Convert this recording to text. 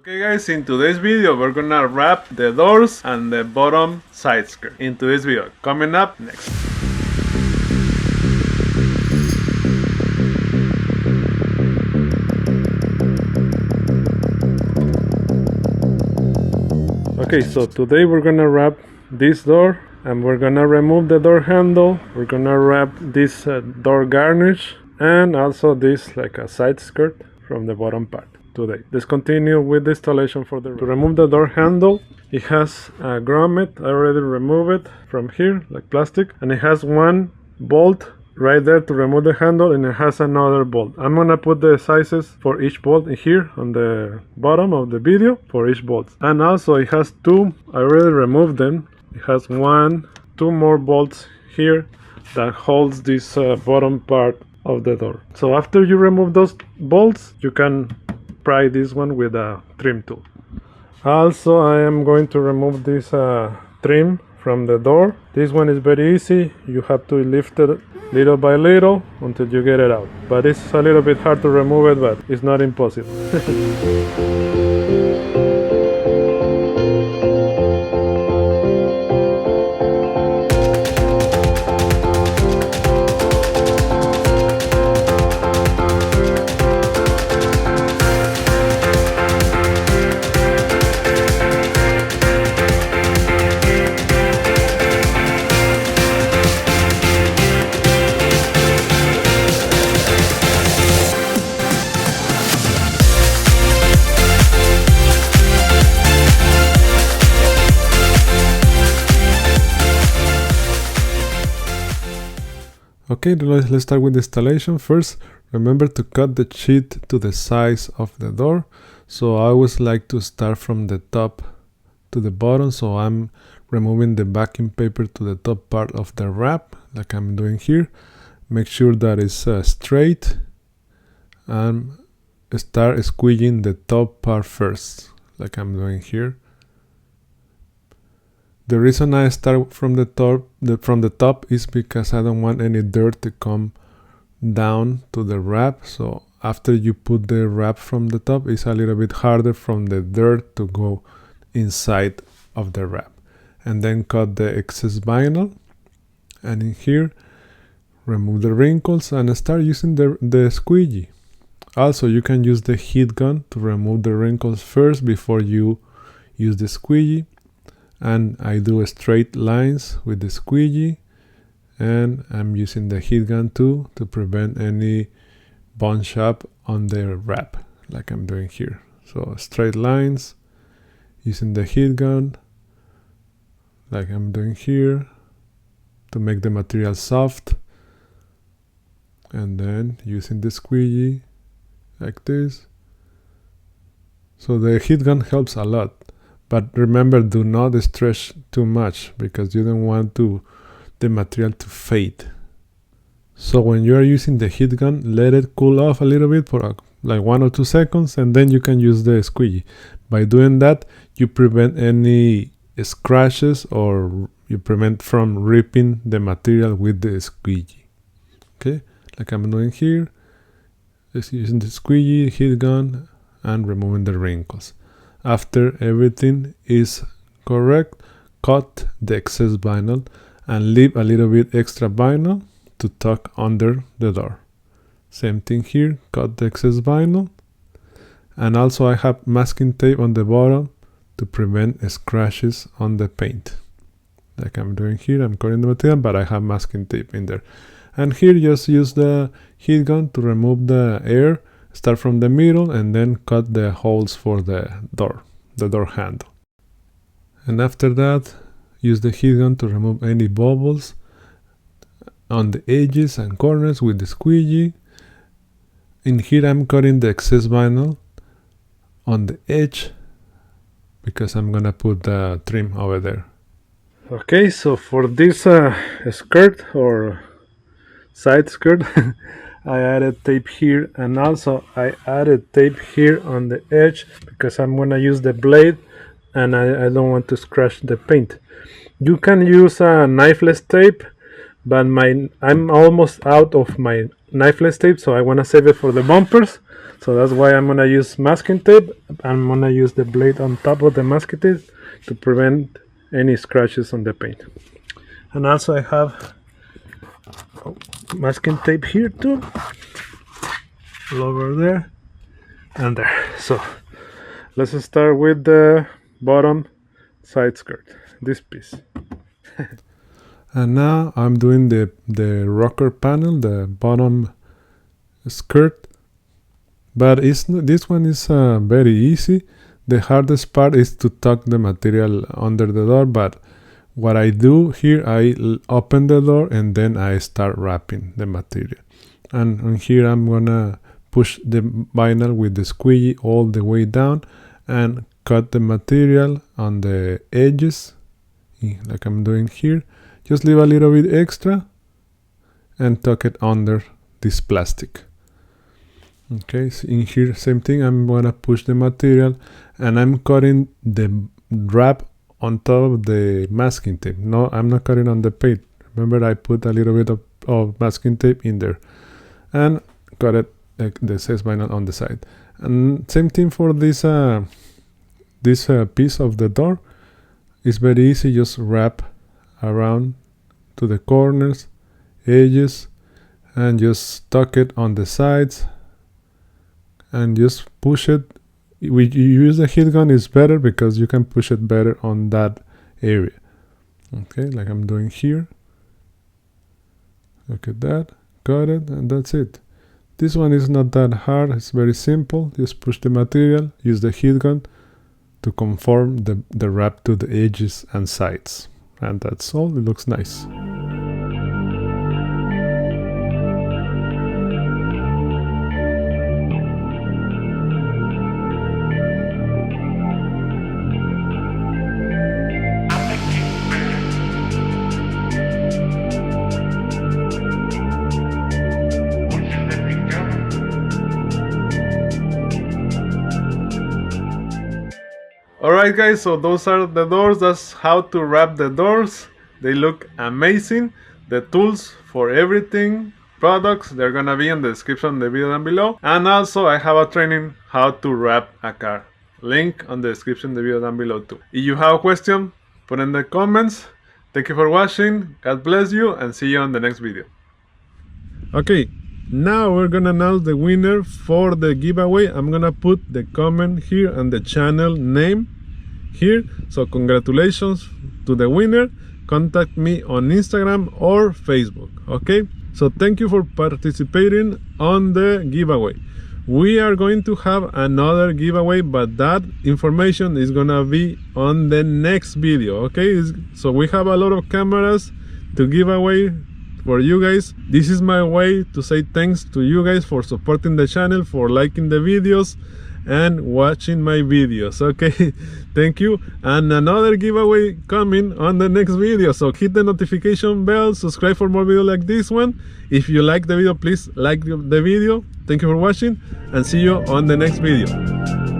Okay guys, in today's video we're gonna wrap the doors and the bottom side skirt in today's video. Coming up next. Okay, so today we're gonna wrap this door and we're gonna remove the door handle. We're gonna wrap this door garnish and also this like a side skirt from the bottom part today. Let's continue with the installation for the room. To remove the door handle, it has a grommet. I already removed it from here like plastic, and it has one bolt right there to remove the handle, and it has another bolt. I'm gonna put the sizes for each bolt in here on the bottom of the video for each bolt. And also it has two, I already removed them. It has two more bolts here that holds this bottom part of the door. So after you remove those bolts, you can pry this one with a trim tool. Also, I am going to remove this trim from the door. This one is very easy. You have to lift it little by little until you get it out. But it's a little bit hard to remove it, but it's not impossible. Okay, let's start with the installation. First, remember to cut the sheet to the size of the door. So I always like to start from the top to the bottom. So I'm removing the backing paper to the top part of the wrap, like I'm doing here. Make sure that it's straight and start squeezing the top part first, like I'm doing here. The reason I start from the top is because I don't want any dirt to come down to the wrap. So after you put the wrap from the top, it's a little bit harder from the dirt to go inside of the wrap. And then cut the excess vinyl, and in here remove the wrinkles and start using the squeegee. Also, you can use the heat gun to remove the wrinkles first before you use the squeegee. And I do straight lines with the squeegee, and I'm using the heat gun too to prevent any bunch up on the wrap, like I'm doing here. So straight lines using the heat gun, like I'm doing here, to make the material soft, and then using the squeegee like this. So the heat gun helps a lot. But remember, do not stretch too much because you don't want the material to fade. So when you are using the heat gun, let it cool off a little bit for like 1 or 2 seconds, and then you can use the squeegee. By doing that, you prevent any scratches, or you prevent from ripping the material with the squeegee. Okay, like I'm doing here, just using the squeegee, heat gun, and removing the wrinkles. After everything is correct, cut the excess vinyl and leave a little bit extra vinyl to tuck under the door. Same thing here, cut the excess vinyl. And also I have masking tape on the bottom to prevent scratches on the paint. Like I'm doing here, I'm cutting the material, but I have masking tape in there. And here just use the heat gun to remove the air. Start from the middle and then cut the holes for the door handle. And after that, use the heat gun to remove any bubbles on the edges and corners with the squeegee. In here I'm cutting the excess vinyl on the edge because I'm gonna put the trim over there. Okay, so for this skirt or side skirt, I added tape here, and also I added tape here on the edge because I'm gonna use the blade and I don't want to scratch the paint. You can use a knifeless tape, but I'm almost out of my knifeless tape, so I want to save it for the bumpers. So that's why I'm gonna use masking tape. I'm gonna use the blade on top of the masking tape to prevent any scratches on the paint. And also I have masking tape here too, over there and there. So let's start with the bottom side skirt, this piece. And now I'm doing the rocker panel, the bottom skirt, but this one is very easy. The hardest part is to tuck the material under the door, but what I do here, I open the door and then I start wrapping the material. And here I'm gonna push the vinyl with the squeegee all the way down and cut the material on the edges, like I'm doing here. Just leave a little bit extra and tuck it under this plastic. Okay, so in here, same thing, I'm gonna push the material and I'm cutting the wrap on top of the masking tape. No, I'm not cutting on the paint. Remember, I put a little bit of masking tape in there and cut it like the says vinyl on the side. And same thing for this piece of the door. It's very easy, just wrap around to the corners, edges, and just tuck it on the sides and just push it. You use the heat gun is better because you can push it better on that area. Okay, like I'm doing here. Look at that, got it, and that's it. This one is not that hard, it's very simple. Just push the material, use the heat gun to conform the wrap to the edges and sides. And that's all, it looks nice. Alright guys, so those are the doors. That's how to wrap the doors. They look amazing. The tools for everything, products, they're gonna be in the description of the video down below. And also I have a training how to wrap a car. Link on the description of the video down below too. If you have a question, put in the comments. Thank you for watching. God bless you and see you on the next video. Okay, now we're gonna announce the winner for the giveaway. I'm gonna put the comment here and the channel name here. So congratulations to the winner. Contact me on Instagram or Facebook. Okay, so thank you for participating on the giveaway. We are going to have another giveaway, but that information is gonna be on the next video. Okay, so we have a lot of cameras to give away for you guys. This is my way to say thanks to you guys for supporting the channel, for liking the videos and watching my videos. Okay, thank you. And another giveaway coming on the next video, so hit the notification bell, subscribe for more videos like this one. If you like the video, please like the video. Thank you for watching and see you on the next video.